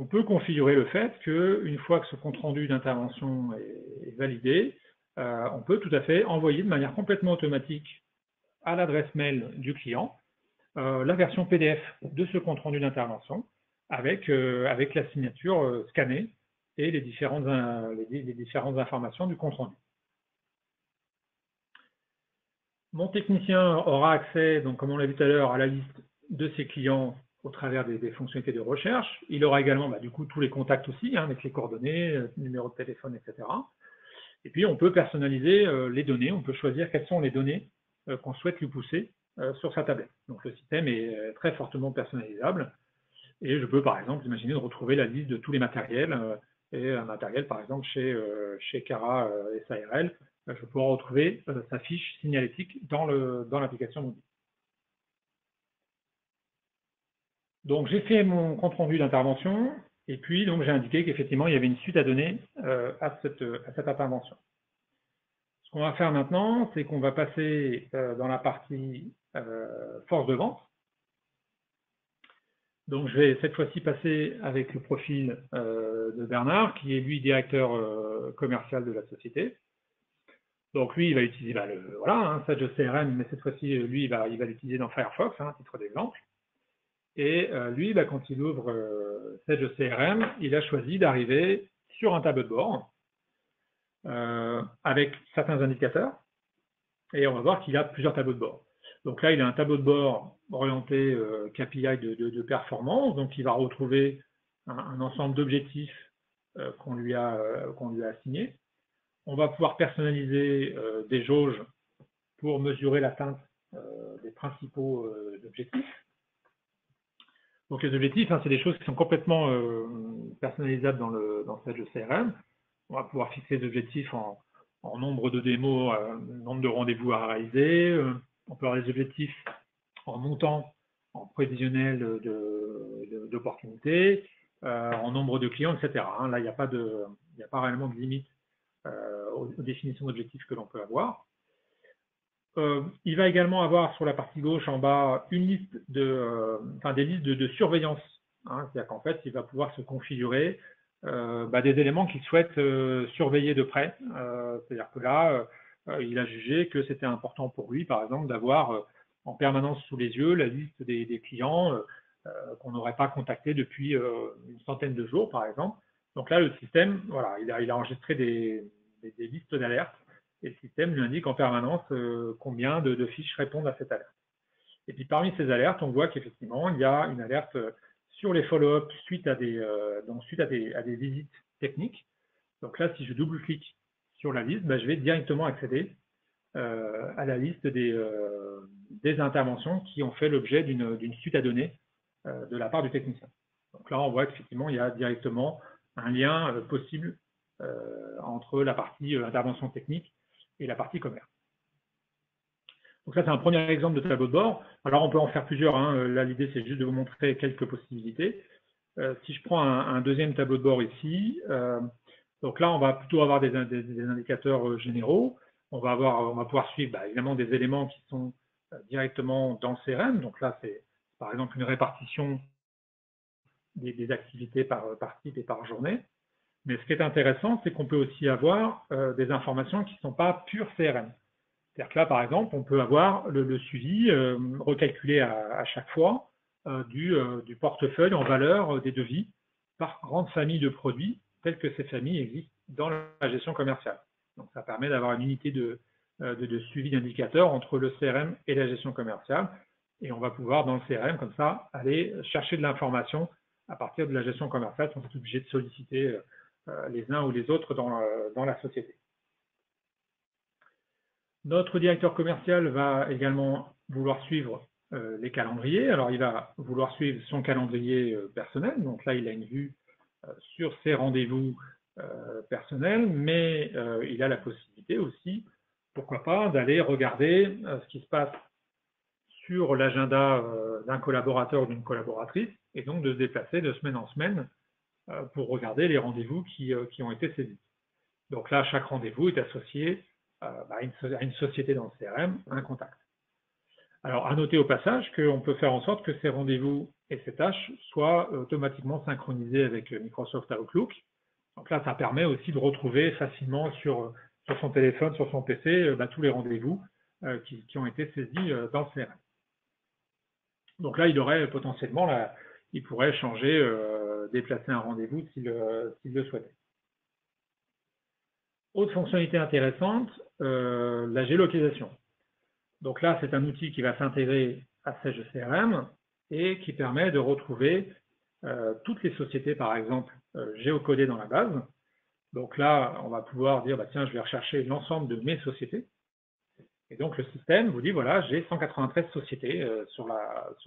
On peut configurer le fait qu'une fois que ce compte-rendu d'intervention est validé, on peut tout à fait envoyer de manière complètement automatique à l'adresse mail du client la version PDF de ce compte-rendu d'intervention avec la signature scannée et les différentes informations du compte-rendu. Mon technicien aura accès, donc comme on l'a vu tout à l'heure, à la liste de ses clients au travers des fonctionnalités de recherche. Il aura également du coup tous les contacts aussi, hein, avec les coordonnées, numéro de téléphone, etc. Et puis on peut personnaliser les données, on peut choisir quelles sont les données qu'on souhaite lui pousser sur sa tablette. Donc le système est très fortement personnalisable et je peux par exemple imaginer de retrouver la liste de tous les matériels et un matériel par exemple chez Cara SARL, je vais pouvoir retrouver sa fiche signalétique dans l'application mobile. Donc j'ai fait mon compte rendu d'intervention et puis donc j'ai indiqué qu'effectivement il y avait une suite à donner à cette intervention. Ce qu'on va faire maintenant, c'est qu'on va passer dans la partie force de vente. Donc je vais cette fois-ci passer avec le profil de Bernard, qui est lui directeur commercial de la société. Donc lui, il va utiliser voilà, Sage CRM, mais cette fois-ci, lui, il va l'utiliser dans Firefox, à titre d'exemple. Et lui, quand il ouvre Sage CRM, il a choisi d'arriver sur un tableau de bord avec certains indicateurs. Et on va voir qu'il a plusieurs tableaux de bord. Donc là, il a un tableau de bord orienté KPI de performance. Donc il va retrouver un ensemble d'objectifs qu'on lui a assignés. On va pouvoir personnaliser des jauges pour mesurer l'atteinte des principaux objectifs. Donc les objectifs, c'est des choses qui sont complètement personnalisables dans Sage CRM. On va pouvoir fixer des objectifs en nombre de démos, nombre de rendez-vous à réaliser. On peut avoir des objectifs en montant, en prévisionnel d'opportunités, en nombre de clients, etc. Là, il n'y a pas réellement de limite aux définitions d'objectifs que l'on peut avoir. Il va également avoir sur la partie gauche en bas une liste des listes de surveillance. C'est-à-dire qu'en fait, il va pouvoir se configurer des éléments qu'il souhaite surveiller de près. C'est-à-dire que là, il a jugé que c'était important pour lui, par exemple, d'avoir en permanence sous les yeux la liste des clients qu'on n'aurait pas contactés depuis une centaine de jours, par exemple. Donc là, le système, voilà, il a enregistré des listes d'alertes et le système lui indique en permanence combien de fiches répondent à cette alerte. Et puis parmi ces alertes, on voit qu'effectivement, il y a une alerte sur les follow-up suite à des visites techniques. Donc là, si je double-clique sur la liste, je vais directement accéder à la liste des interventions qui ont fait l'objet d'une suite à données de la part du technicien. Donc là, on voit qu'effectivement, il y a directement un lien possible entre la partie intervention technique et la partie commerce. Donc ça, c'est un premier exemple de tableau de bord. Alors, on peut en faire plusieurs. Là, l'idée, c'est juste de vous montrer quelques possibilités. Si je prends un deuxième tableau de bord ici, donc là, on va plutôt avoir des indicateurs généraux. On va pouvoir suivre évidemment des éléments qui sont directement dans le CRM. Donc là, c'est par exemple une répartition des activités par type et par journée. Mais ce qui est intéressant, c'est qu'on peut aussi avoir des informations qui ne sont pas pures CRM. C'est-à-dire que là, par exemple, on peut avoir le suivi recalculé à chaque fois du portefeuille en valeur des devis par grande famille de produits telles que ces familles existent dans la gestion commerciale. Donc ça permet d'avoir une unité de suivi d'indicateurs entre le CRM et la gestion commerciale. Et on va pouvoir, dans le CRM, comme ça, aller chercher de l'information à partir de la gestion commerciale sans être obligé de solliciter les uns ou les autres dans la société. Notre directeur commercial va également vouloir suivre les calendriers. Alors, il va vouloir suivre son calendrier personnel. Donc là, il a une vue sur ses rendez-vous personnels, mais il a la possibilité aussi, pourquoi pas, d'aller regarder ce qui se passe sur l'agenda d'un collaborateur ou d'une collaboratrice, et donc de se déplacer de semaine en semaine pour regarder les rendez-vous qui ont été saisis. Donc là, chaque rendez-vous est associé à une société dans le CRM, un contact. Alors, à noter au passage qu'on peut faire en sorte que ces rendez-vous et ces tâches soient automatiquement synchronisés avec Microsoft Outlook. Donc là, ça permet aussi de retrouver facilement sur son téléphone, sur son PC, tous les rendez-vous qui ont été saisis dans le CRM. Donc là, il aurait potentiellement, il pourrait changer, déplacer un rendez-vous s'il le souhaitait. Autre fonctionnalité intéressante, la géolocalisation. Donc là, c'est un outil qui va s'intégrer à Sage CRM et qui permet de retrouver toutes les sociétés, par exemple, géocodées dans la base. Donc là, on va pouvoir dire, tiens, je vais rechercher l'ensemble de mes sociétés. Et donc, le système vous dit, voilà, j'ai 193 sociétés sur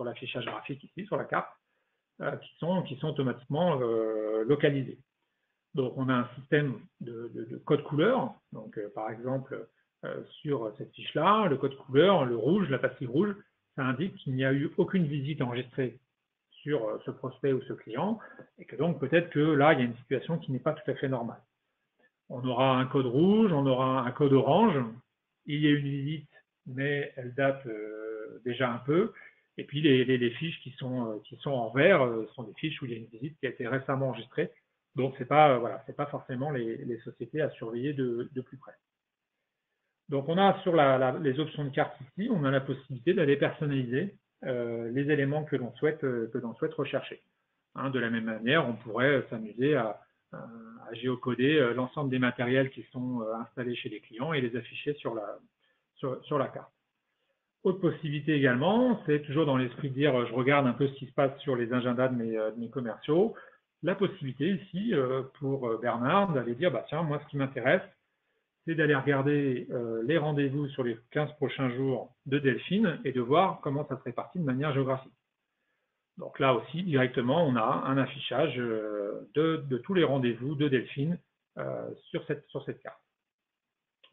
l'affichage graphique ici, sur la carte, qui sont automatiquement localisées. Donc, on a un système de code couleur. Donc, par exemple, sur cette fiche-là, le code couleur, le rouge, la pastille rouge, ça indique qu'il n'y a eu aucune visite enregistrée sur ce prospect ou ce client, et que donc peut-être que là, il y a une situation qui n'est pas tout à fait normale. On aura un code rouge, on aura un code orange, il y a une visite, mais elle date déjà un peu, et puis les fiches qui sont en vert sont des fiches où il y a une visite qui a été récemment enregistrée, donc c'est pas forcément les sociétés à surveiller de plus près. Donc on a sur les options de carte ici, on a la possibilité d'aller personnaliser les éléments que l'on souhaite rechercher. De la même manière, on pourrait s'amuser à géocoder l'ensemble des matériels qui sont installés chez les clients et les afficher sur la carte. Autre possibilité également, c'est toujours dans l'esprit de dire je regarde un peu ce qui se passe sur les agendas de mes commerciaux, la possibilité ici pour Bernard d'aller dire tiens, moi ce qui m'intéresse, c'est d'aller regarder les rendez-vous sur les 15 prochains jours de Delphine et de voir comment ça se répartit de manière géographique. Donc là aussi, directement, on a un affichage de tous les rendez-vous de Delphine sur cette carte.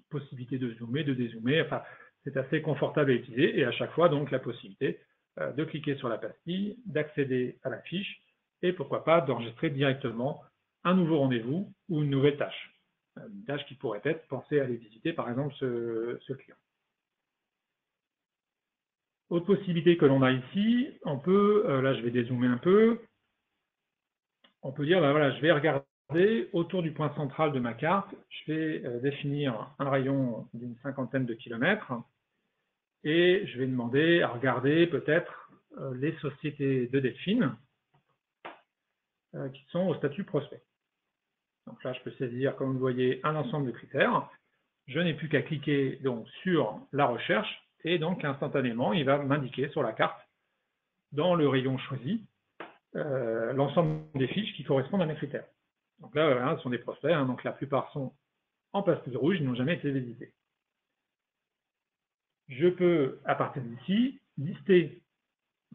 Possibilité de zoomer, de dézoomer, enfin, c'est assez confortable à utiliser et à chaque fois, donc, la possibilité de cliquer sur la pastille, d'accéder à la fiche et pourquoi pas d'enregistrer directement un nouveau rendez-vous ou une nouvelle tâche. Une tâche qui pourrait être pensée à aller visiter, par exemple, ce client. Autre possibilité que l'on a ici, on peut, là je vais dézoomer un peu, on peut dire, voilà, je vais regarder autour du point central de ma carte, je vais définir un rayon d'une 50aine de kilomètres et je vais demander à regarder peut-être les sociétés de Delphine qui sont au statut prospect. Donc là, je peux saisir, comme vous voyez, un ensemble de critères. Je n'ai plus qu'à cliquer donc sur la recherche et donc instantanément, il va m'indiquer sur la carte, dans le rayon choisi, l'ensemble des fiches qui correspondent à mes critères. Donc là, ce sont des prospects, donc la plupart sont en pastille rouge, ils n'ont jamais été visités. Je peux, à partir d'ici, lister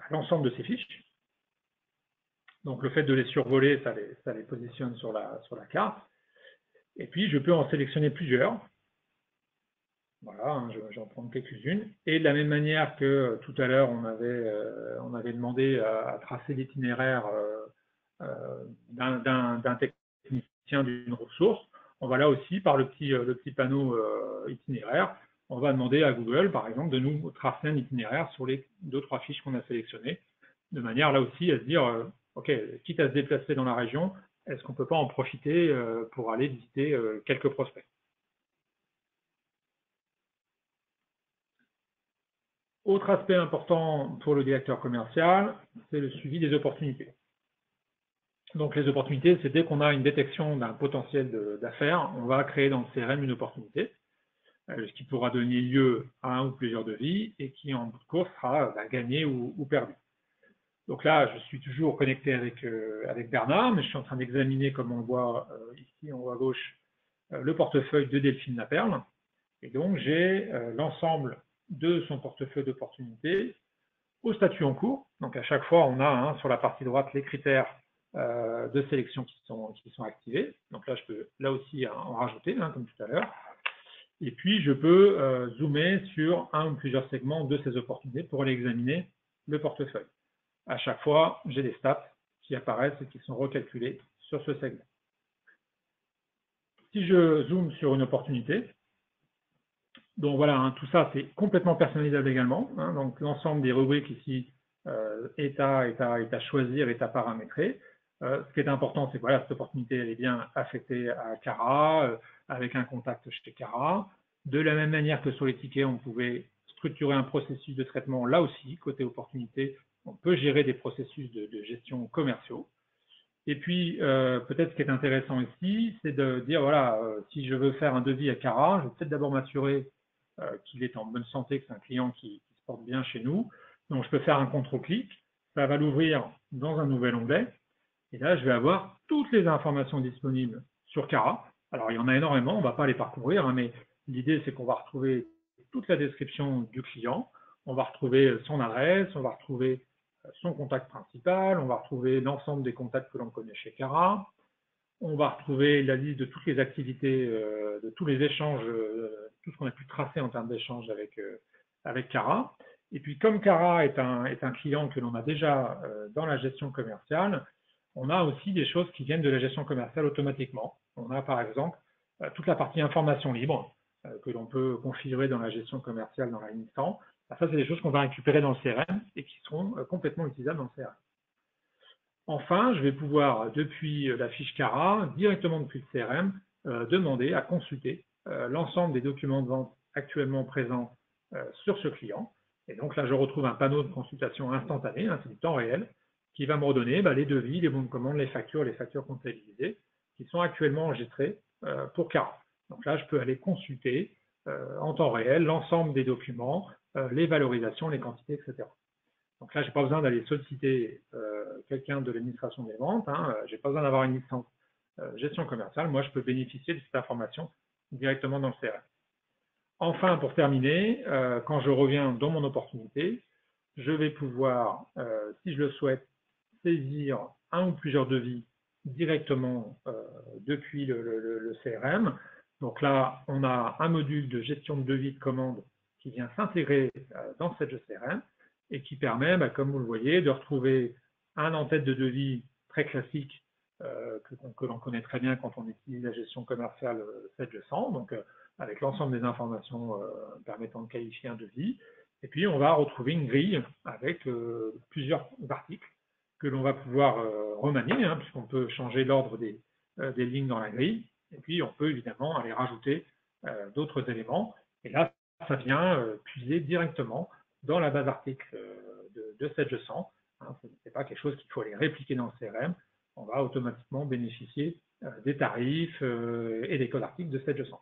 l'ensemble de ces fiches. Donc le fait de les survoler, ça les positionne sur la carte. Et puis, je peux en sélectionner plusieurs. Voilà, j'en prends quelques-unes. Et de la même manière que tout à l'heure, on avait demandé à tracer l'itinéraire d'un technicien d'une ressource, on va là aussi, par le petit panneau itinéraire, on va demander à Google, par exemple, de nous tracer un itinéraire sur les 2-3 fiches qu'on a sélectionnées, de manière là aussi à se dire, OK, quitte à se déplacer dans la région, est-ce qu'on ne peut pas en profiter pour aller visiter quelques prospects? Autre aspect important pour le directeur commercial, c'est le suivi des opportunités. Donc les opportunités, c'est dès qu'on a une détection d'un potentiel d'affaires, on va créer dans le CRM une opportunité, ce qui pourra donner lieu à un ou plusieurs devis et qui en bout de course sera gagné ou perdu. Donc là, je suis toujours connecté avec Bernard, mais je suis en train d'examiner, comme on le voit ici en haut à gauche, le portefeuille de Delphine Laperle. Et donc, j'ai l'ensemble de son portefeuille d'opportunités au statut en cours. Donc, à chaque fois, on a sur la partie droite les critères de sélection qui sont activés. Donc là, je peux là aussi en rajouter, comme tout à l'heure. Et puis, je peux zoomer sur un ou plusieurs segments de ces opportunités pour aller examiner le portefeuille. À chaque fois, j'ai des stats qui apparaissent et qui sont recalculés sur ce segment. Si je zoome sur une opportunité, donc voilà, tout ça c'est complètement personnalisable également. Donc l'ensemble des rubriques ici, est à choisir, est à paramétrer. Ce qui est important, c'est que voilà, cette opportunité elle est bien affectée à Cara, avec un contact chez Cara. De la même manière que sur les tickets, on pouvait structurer un processus de traitement là aussi, côté opportunité, on peut gérer des processus de gestion commerciaux. Et puis, peut-être ce qui est intéressant ici, c'est de dire, voilà, si je veux faire un devis à Cara, je vais peut-être d'abord m'assurer qu'il est en bonne santé, que c'est un client qui se porte bien chez nous. Donc, je peux faire un contrôle-clic. Ça va l'ouvrir dans un nouvel onglet. Et là, je vais avoir toutes les informations disponibles sur Cara. Alors, il y en a énormément, on ne va pas les parcourir, mais l'idée, c'est qu'on va retrouver toute la description du client. On va retrouver son adresse, on va retrouver son contact principal, on va retrouver l'ensemble des contacts que l'on connaît chez Cara. On va retrouver la liste de toutes les activités, de tous les échanges, tout ce qu'on a pu tracer en termes d'échanges avec Cara. Et puis, comme Cara est un client que l'on a déjà dans la gestion commerciale, on a aussi des choses qui viennent de la gestion commerciale automatiquement. On a par exemple toute la partie information libre que l'on peut configurer dans la gestion commerciale dans la ligne temps. Ça, c'est des choses qu'on va récupérer dans le CRM et qui seront complètement utilisables dans le CRM. Enfin, je vais pouvoir, depuis la fiche Cara, directement depuis le CRM, demander à consulter l'ensemble des documents de vente actuellement présents sur ce client. Et donc là, je retrouve un panneau de consultation instantané, c'est du temps réel, qui va me redonner les devis, les bons de commande, les factures comptabilisées, qui sont actuellement enregistrés pour Cara. Donc là, je peux aller consulter en temps réel l'ensemble des documents, les valorisations, les quantités, etc. Donc là, je n'ai pas besoin d'aller solliciter quelqu'un de l'administration des ventes, je n'ai pas besoin d'avoir une licence gestion commerciale. Moi, je peux bénéficier de cette information directement dans le CRM. Enfin, pour terminer, quand je reviens dans mon opportunité, je vais pouvoir, si je le souhaite, saisir un ou plusieurs devis directement depuis le CRM. Donc là, on a un module de gestion de devis de commande qui vient s'intégrer dans cette CRM et qui permet, comme vous le voyez, de retrouver un en-tête de devis très classique que l'on connaît très bien quand on utilise la gestion commerciale 700, donc avec l'ensemble des informations permettant de qualifier un devis. Et puis, on va retrouver une grille avec plusieurs articles que l'on va pouvoir remanier, puisqu'on peut changer l'ordre des lignes dans la grille. Et puis, on peut évidemment aller rajouter d'autres éléments. Et là, ça vient puiser directement dans la base article de 700. Ce n'est pas quelque chose qu'il faut aller répliquer dans le CRM. On va automatiquement bénéficier des tarifs et des codes articles de 700.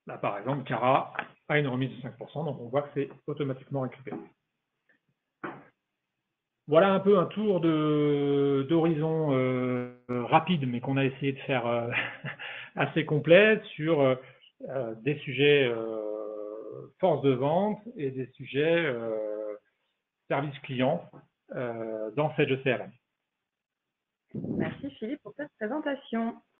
Là, par exemple, Cara a une remise de 5%, donc on voit que c'est automatiquement récupéré. Voilà un peu un tour d'horizon rapide, mais qu'on a essayé de faire assez complet sur des sujets force de vente et des sujets service client dans cette CRM. Merci Philippe pour cette présentation.